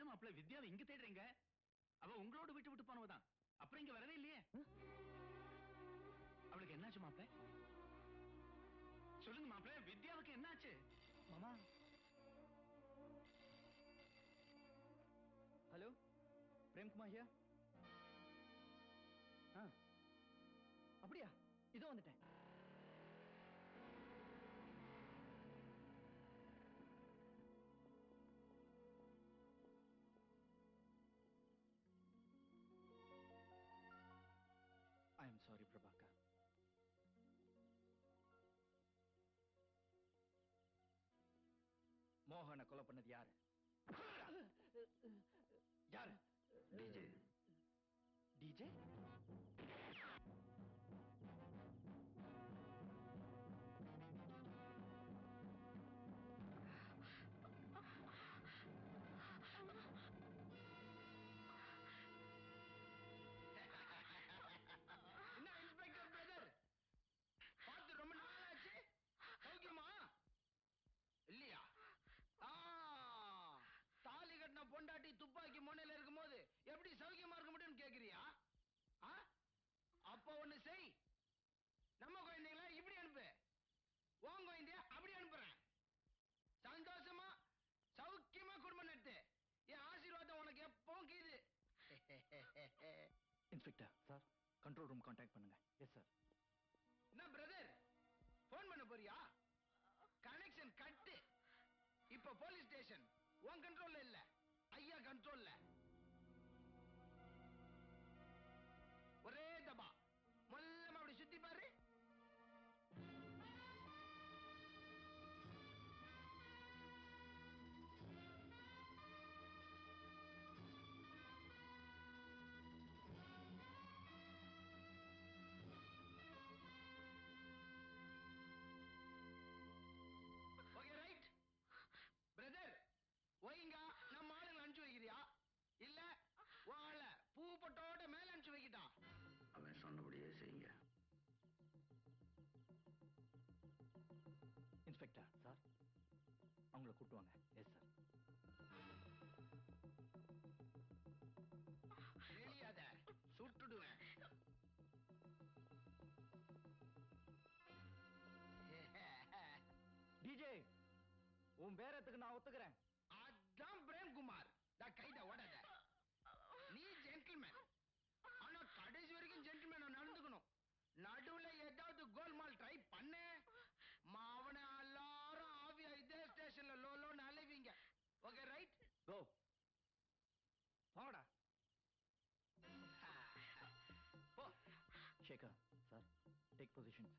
மாப்பிள்ள வித்யாவை இங்க தேடுறீங்க? அவ உங்களோட விட்டு போனவதான். அப்புறம் இங்க வரவே இல்லையே. அவளுக்கு என்னாச்சு மாப்பிள்ள? சொல்லுங்க மாப்பிள்ள, வித்யாவுக்கு என்னாச்சு? மாமா. Hello, Premkumar here. அப்படியா? இதோ வந்துட்டேன். I am sorry, Prabhakar. மோகனை கொலை பண்ணது யாரு? யாரு? டிஜே. டிஜே? என்ன இன்ஸ்பெக்டர் பிரதர், பார்த்து ரொம்ப நாள் ஆச்சு. சௌக்கியமா இல்லையா? தாலி கட்டின பொண்டாட்டி துப்பாக்கி முனையில இருக்கும் போது எப்படி சௌக்கியமா இருக்க முடியும்னு கேக்குறியா? அப்ப ஒண்ணு செய், நம்ம குழந்தைங்கள இப்படி அனுப்பு, உன் குழந்தைய அப்படி அனுப்புறேன். சந்தோஷமா சௌக்கியமா குடும்பம் நடத்து. என் ஆசீர்வாதம் உனக்கு எப்பவும் கீது. Inspector sir, control room contact பண்ணுங்க. Yes sir. என்ன பிரதர், போன் பண்ண போறியா? Connection cut. இப்ப போலீஸ் ஸ்டேஷன் உன் கண்ட்ரோல்ல இல்ல, ஐயா கண்ட்ரோல்ல. ஒரே தபா மொல்லமா அப்படி சுத்தி பாரு. Okay right. பிரதர், ஒய்ங்கா நம்ம ஆளுங்களை அனுப்பிச்சு வைக்கிறியா இல்ல வாழ பூ பொட்டோட மேல அனுப்பிச்சு வைக்கிட்டா? அவன் சொன்னபடியே செய்யுங்க. இன்ஸ்பெக்டர் சார், அவங்கள கூட்டுவாங்க. Yes sir. வெளியாத, சுட்டுடுவேன். டிஜே, உன் பேரத்துக்கு நான் ஒத்துக்கிறேன். அதான் பிரேம்குமார். கைத ஓடாத. நீ ஜென்டில்மேன், ஆனா கடைசி வரைக்கும் ஜென்டில்மேன் நடந்துக்கணும். நடுவுல ஏதாவது கோல்மால் ட்ரை பண்ண மாவன எல்லாரும் ஆவியா இதே ஸ்டேஷன்ல லோலோன்னு அலைவீங்க. Okay right? கோ. போங்கடா. போ. Shekar sir, take position.